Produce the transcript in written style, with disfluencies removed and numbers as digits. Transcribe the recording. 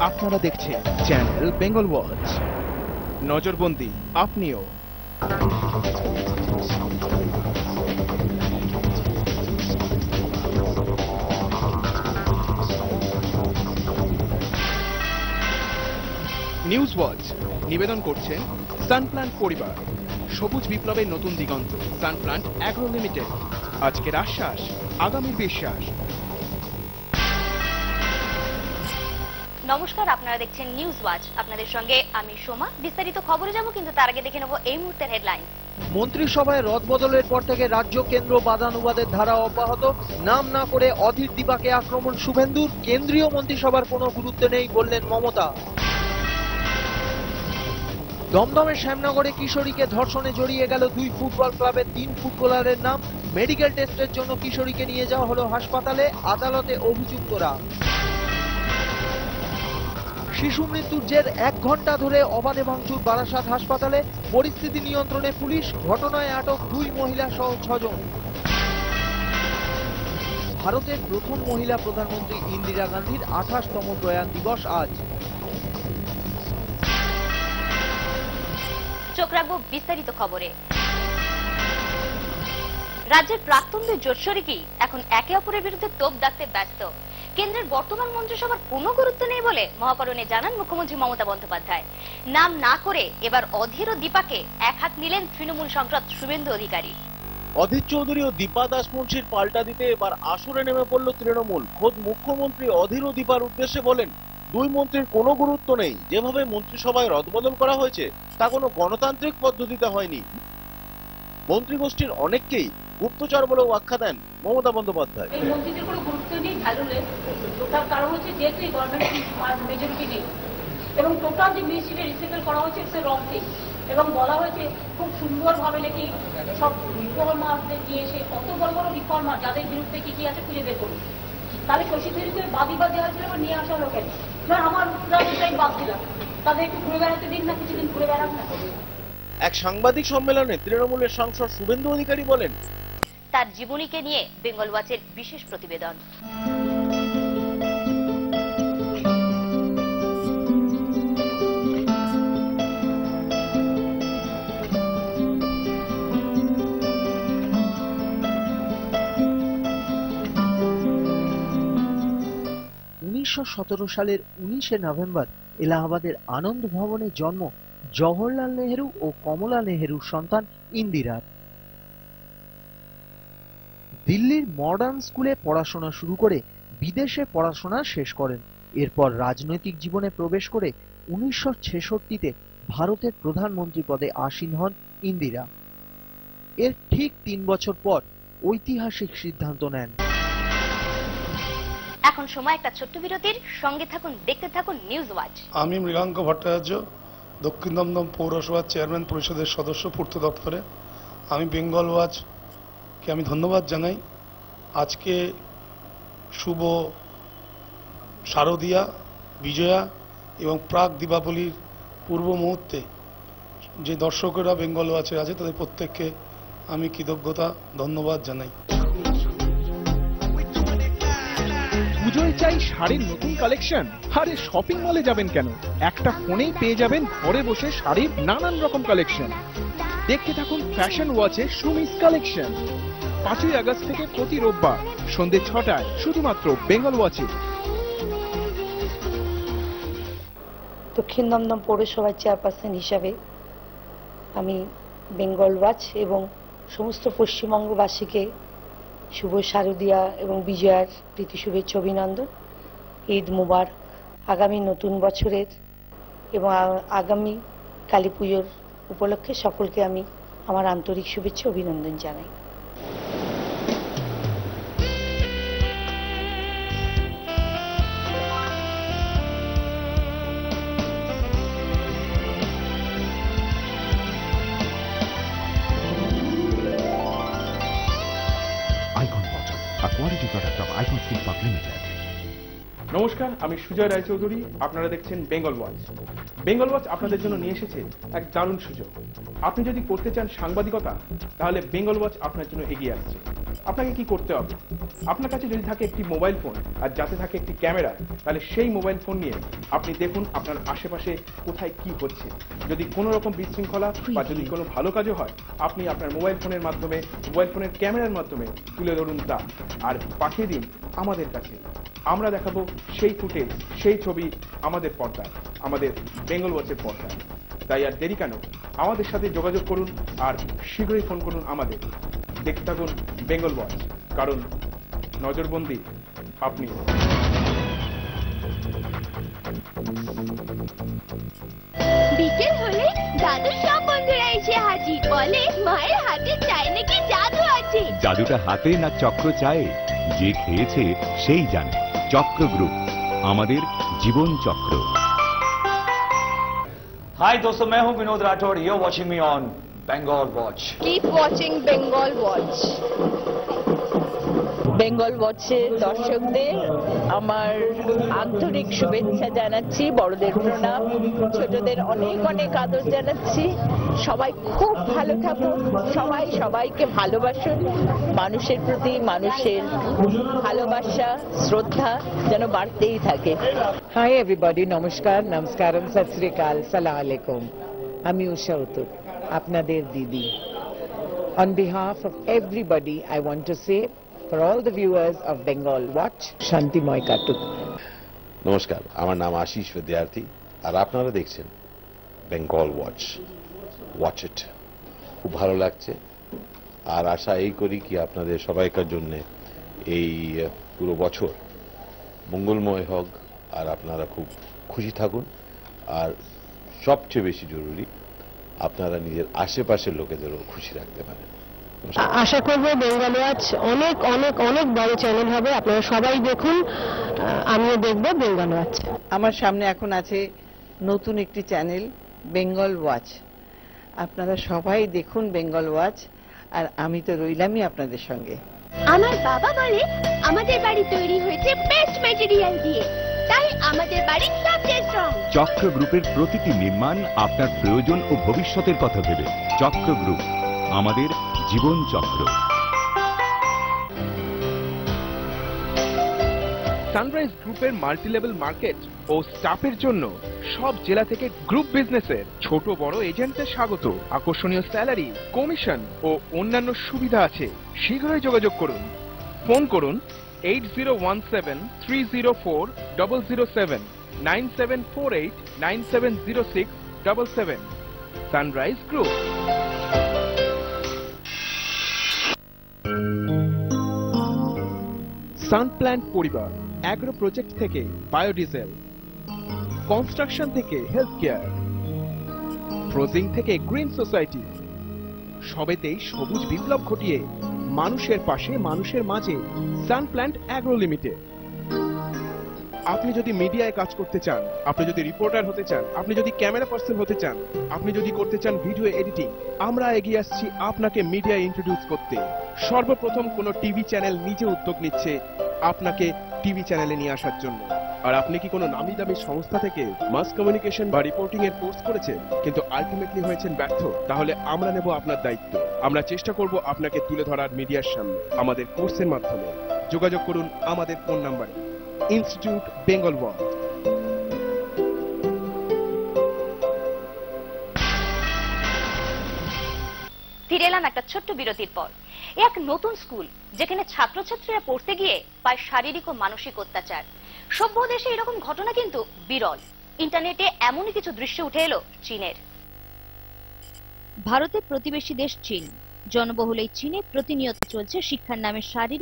আপনারা দেখছেন channel Bengal watch. নজরবন্দি আপনিও। নিউজ ওয়াচ নিবেদন করছেন সানপ্ল্যান্ট পরিবার, সবুজ বিপ্লবের নতুন দিগন্ত। সানপ্ল্যান্ট অ্যাগ্রো লিমিটেড, আজকের আশ্বাস, আগামীর বিশ্বাস। নমস্কার, আপনারা দেখছেন নিউজ ওয়াচ। আপনাদের সঙ্গে আমি সোমা। বিস্তারিত খবরে যাব, কিন্তু তার আগে দেখে নেব এই মুহূর্তের হেডলাইন। মন্ত্রিসভায় রদবদলের পর থেকে রাজ্য কেন্দ্র বাদানুবাদের ধারা অব্যাহত। নাম না করে অধীর দিবাকে আক্রমণ শুভেন্দুর। কেন্দ্রীয় মন্ত্রিসভার কোনো গুরুত্ব নেই বললেন মমতা। দমদমের শ্যামনগরে কিশোরীকে ধর্ষণে জড়িয়ে গেল 2 ফুটবল ক্লাবের 3 ফুটবলারের নাম। মেডিকেল টেস্টের জন্য কিশোরীকে নিয়ে যাওয়া হলো হাসপাতালে। আদালতে অভিযুক্তরা। শিশু মৃত্যুর জের 1 ঘন্টা ধরে অবাধে ভাঙচুর বারাসাত হাসপাতালে। পরিস্থিতি নিয়ন্ত্রণে পুলিশ। ঘটনায় আটক 2 মহিলা সহ 6 জন। ভারতের প্রথম মহিলা প্রধানমন্ত্রী ইন্দিরা গান্ধীর 28তম প্রয়াণ দিবস আজ। চোখ রাখবো বিস্তারিত খবরে। রাজ্যের প্রাক্তনদের জোটশরিকই এখন একে অপরের বিরুদ্ধে তোপ দাগতে ব্যস্ত। কেন্দ্রের বর্তমান মন্ত্রিসভার কোনো গুরুত্ব নেই বলে মহাকরণে জানান মুখ্যমন্ত্রী মমতা বন্দ্যোপাধ্যায়। নাম না করে এবার অধীর ও দীপাকে এক হাত নিলেন তৃণমূল সাংসদ শুভেন্দু অধিকারী। অধীর চৌধুরী ও দীপা দাস মুন্সির পাল্টা দিতে এবার আসরে নেমে পড়ল তৃণমূল। খোদ মুখ্যমন্ত্রী অধীর ও দীপার উদ্দেশ্যে বলেন, 2 মন্ত্রীর কোনো গুরুত্ব নেই। যেভাবে মন্ত্রিসভায় রদবদল করা হয়েছে তা কোনো গণতান্ত্রিক পদ্ধতিতে হয়নি। মন্ত্রীগোষ্ঠীর অনেককেই গুপ্তচর বলেও আখ্যা দেন মমতা বন্দ্যোপাধ্যায়। এই মন্ত্রীদের কোনো গুরুত্ব নেই, ভ্যালুলেস। তার কারণ হচ্ছে যেহেতু এই গভর্নমেন্ট মেজরিটি নেই এবং টোটাল যে মিনিস্ট্রিটা রিসাইকেল করা হয়েছে ইটস এ রং থিং। এবং বলা হয়েছে খুব সুন্দরভাবে নাকি সব রিফর্মারদের নিয়ে এসে কত বড় বড় রিফর্মার যাদের বিরুদ্ধে কি আছে খুঁজে বের করুন। তাহলে শশী থেরুকে বাদী দেওয়া ছিল নিয়ে আসা হলো কেন? আমার রাজনীতি বাদ দিলাম, তাদের একটু ঘুরে বেড়াতে দিন না, কিছুদিন ঘুরে বেড়াক না। এক সাংবাদিক সম্মেলনে তৃণমূলের সাংসদ শুভেন্দু অধিকারী বলেন, তার জীবনীকে নিয়ে বেঙ্গল ওয়াচের বিশেষ প্রতিবেদন। 1917 সালের 19শে নভেম্বর এলাহাবাদের আনন্দ ভবনে জন্ম জওহরলাল নেহেরু ও কমলা নেহেরুর সন্তান ইন্দিরার। দিল্লির মডার্ন স্কুলে পড়াশোনা শুরু করে বিদেশে পড়াশোনা শেষ করেন। এরপর রাজনৈতিক জীবনে প্রবেশ করে 1966-তে ভারতের প্রধানমন্ত্রী পদে আসীন হন ইন্দিরা। এর ঠিক 3 বছর পর ঐতিহাসিক সিদ্ধান্ত নেন। এখন সময় একটা ছোট্ট বিরতির। সঙ্গে থাকুন, দেখতে থাকুন নিউজ ওয়াচ। আমি মৃগাঙ্ক ভট্টাচার্য, দক্ষিণ দমদম পৌরসভার চেয়ারম্যান পরিষদের সদস্য পূর্ত দপ্তরে। আমি বেঙ্গল ওয়াচকে আমি ধন্যবাদ জানাই। আজকে শুভ শারদীয়া, বিজয়া এবং প্রাক দীপাবলির পূর্ব মুহূর্তে যে দর্শকেরা বেঙ্গল ওয়াচে আছে তাদের প্রত্যেককে আমি কৃতজ্ঞতা ধন্যবাদ জানাই। পুজোয় চাই শাড়ির নতুন কালেকশন? আরে শপিং মলে যাবেন কেন, একটা ফোনেই পেয়ে যাবেন ঘরে বসে শাড়ির নানান রকম কালেকশন। দেখতে থাকুন ফ্যাশন ওয়াচের সুমিস কালেকশন। 5ই আগস্ট থেকে প্রতি রোববার সন্ধ্যে 6টায় শুধুমাত্র বেঙ্গল ওয়াচে। দক্ষিণ দমদম পৌরসভার চেয়ারপারসন হিসাবে আমি বেঙ্গল ওয়াচ এবং সমস্ত পশ্চিমবঙ্গবাসীকে শুভ শারদীয়া এবং বিজয়ার প্রীতি শুভেচ্ছা, অভিনন্দন। ঈদ মুবারক। আগামী নতুন বছরের এবং আগামী কালী পুজোর উপলক্ষে সকলকে আমি আমার আন্তরিক শুভেচ্ছা অভিনন্দন জানাই। নমস্কার, আমি সুজয় রায়চৌধুরী। আপনারা দেখছেন বেঙ্গল ওয়াচ। বেঙ্গল ওয়াচ আপনাদের জন্য নিয়ে এসেছে এক দারুণ সুযোগ। আপনি যদি করতে চান সাংবাদিকতা, তাহলে বেঙ্গল ওয়াচ আপনার জন্য এগিয়ে আসছে। আপনাকে কি করতে হবে? আপনার কাছে যদি থাকে একটি মোবাইল ফোন আর যাতে থাকে একটি ক্যামেরা, তাহলে সেই মোবাইল ফোন নিয়ে আপনি দেখুন আপনার আশেপাশে কোথায় কি হচ্ছে। যদি কোনো রকম বিশৃঙ্খলা বা যদি কোনো ভালো কাজও হয়, আপনি আপনার মোবাইল ফোনের মাধ্যমে, মোবাইল ফোনের ক্যামেরার মাধ্যমে তুলে ধরুন তা, আর পাঠিয়ে দিন আমাদের কাছে। আমরা দেখাবো সেই ফুটেজ, সেই ছবি আমাদের পর্দায়, আমাদের বেঙ্গল ওয়াচের পর্দায়। তাই আর দেরি কেন, আমাদের সাথে যোগাযোগ করুন আর শীঘ্রই ফোন করুন আমাদের। দেখতে থাকুন বেঙ্গল ওয়াচ, কারণ নজরবন্দি আপনি। বিকেল হলে দাদু সব বন্ধুরা এসে হাজির, বলে মায়ের হাতে চায় নাকি জাদু আছে। জাদুটা হাতে না চক্র চায়, যে খেয়েছে সেই জানে। চক্র গ্রুপ, আমাদের জীবন চক্র। हाय दोस्तों, मैं हूं Vinod Rathore. You are watching me on Bengal watch. Keep watching Bengal Watch. Bengal ওয়াচের দর্শকদের আমার আন্তরিক শুভেচ্ছা জানাচ্ছি, বড়দের প্রণাম, ছোটদের অনেক অনেক আদর জানাচ্ছি। সবাই খুব ভালো থাকুন, সবাই সবাইকে ভালোবাসুন। মানুষের প্রতি মানুষের ভালোবাসা, শ্রদ্ধা যেন বাড়তেই থাকে। হাই এভরিবডি, নমস্কার, নমস্কারম, সত শ্রী আকাল, সালাম আলাইকুম। আমি উষা উত্তর, আপনাদের দিদি। On behalf of everybody, I want to say, for all the viewers of Bengal Watch, শান্তিময় কাটুক। নমস্কার, আমার নাম আশিস বিদ্যার্থী, আর আপনারা দেখছেন বেঙ্গল ওয়াচ। Watch it. খুব ভালো লাগছে, আর আশা এই করি কি আপনাদের সবাইকার জন্য এই পুরো বছর মঙ্গলময় হোক, আর আপনারা খুব খুশি থাকুন, আর সবচেয়ে বেশি জরুরি আপনারা নিজের আশেপাশের লোকেদেরও খুশি রাখতে পারেন। আশা করব বেঙ্গল ওয়াচ অনেক অনেক অনেক বড় চ্যানেল হবে, আপনারা সবাই দেখুন, আমিও দেখব বেঙ্গল ওয়াচ। আমার সামনে এখন আছে নতুন একটি চ্যানেল, বেঙ্গল ওয়াচ। আপনারা সবাই দেখুন বেঙ্গল ওয়াচ, আর আমি তো রইলামই আপনাদের সঙ্গে। আমার বাবা বলে আমাদের বাড়ি তৈরি হয়েছে বেস্ট ম্যাটেরিয়াল দিয়ে, তাই আমাদের বাড়ি সবচেয়ে স্ট্রং। চক্র গ্রুপের প্রতিটি নির্মাণ আপনার প্রয়োজন ও ভবিষ্যতের কথা ভেবে। চক্র গ্রুপ, আমাদের জীবন চক্র। সানরাইজ গ্রুপের মাল্টিলেভেল মার্কেট ও স্টাফের জন্য সব জেলা থেকে গ্রুপ বিজনেসের ছোট বড় এজেন্টদের স্বাগত। আকর্ষণীয় স্যালারি, কমিশন ও অন্যান্য সুবিধা আছে। শীঘ্রই যোগাযোগ করুন। ফোন করুন 8017304007, 9748970677। Sunrise group. সানপ্ল্যান্ট পরিবার, অ্যাগ্রো প্রজেক্ট থেকে বায়োডিজেল, কনস্ট্রাকশন থেকে হেলথ কেয়ার, ফ্রোজিং থেকে গ্রিন সোসাইটি, সবেতেই সবুজ বিপ্লব ঘটিয়ে মানুষের পাশে, মানুষের মাঝে। সানপ্ল্যান্ট অ্যাগ্রো লিমিটেড। আপনি যদি মিডিয়ায় কাজ করতে চান, আপনি যদি রিপোর্টার হতে চান, আপনি যদি ক্যামেরা পার্সন হতে চান, আপনি যদি করতে চান ভিডিও এডিটিং, আমরা এগিয়ে আসছি আপনাকে মিডিয়ায় ইন্ট্রোডিউস করতে। সর্বপ্রথম কোনো টিভি চ্যানেল নিজে উদ্যোগ নিচ্ছে আপনাকে টিভি চ্যানেলে নিয়ে আসার জন্য। আর আপনি কি কোনো নামি দামি সংস্থা থেকে মাস কমিউনিকেশন বা রিপোর্টিং এর কোর্স করেছেন কিন্তু আলটিমেটলি হয়েছেন ব্যর্থ? তাহলে আমরা নেব আপনার দায়িত্ব। আমরা চেষ্টা করব আপনাকে তুলে ধরার মিডিয়ার সামনে আমাদের কোর্সের মাধ্যমে। যোগাযোগ করুন আমাদের ফোন নাম্বারে। Institute Bengal watch. ফিরে এলাম একটা ছোট্ট বিরতির পর। এক নতুন স্কুল যেখানে ছাত্রছাত্রীরা পড়তে গিয়ে পায় শারীরিক ও মানসিক অত্যাচার। সভ্য দেশে এরকম ঘটনা কিন্তু বিরল। ইন্টারনেটে এমনই কিছু দৃশ্য উঠে এলো চীনের। ভারতের প্রতিবেশী দেশ চীন। জনবহুল এই চীনে প্রতিনিয়ত চলছে শিক্ষার নামে শারীরিক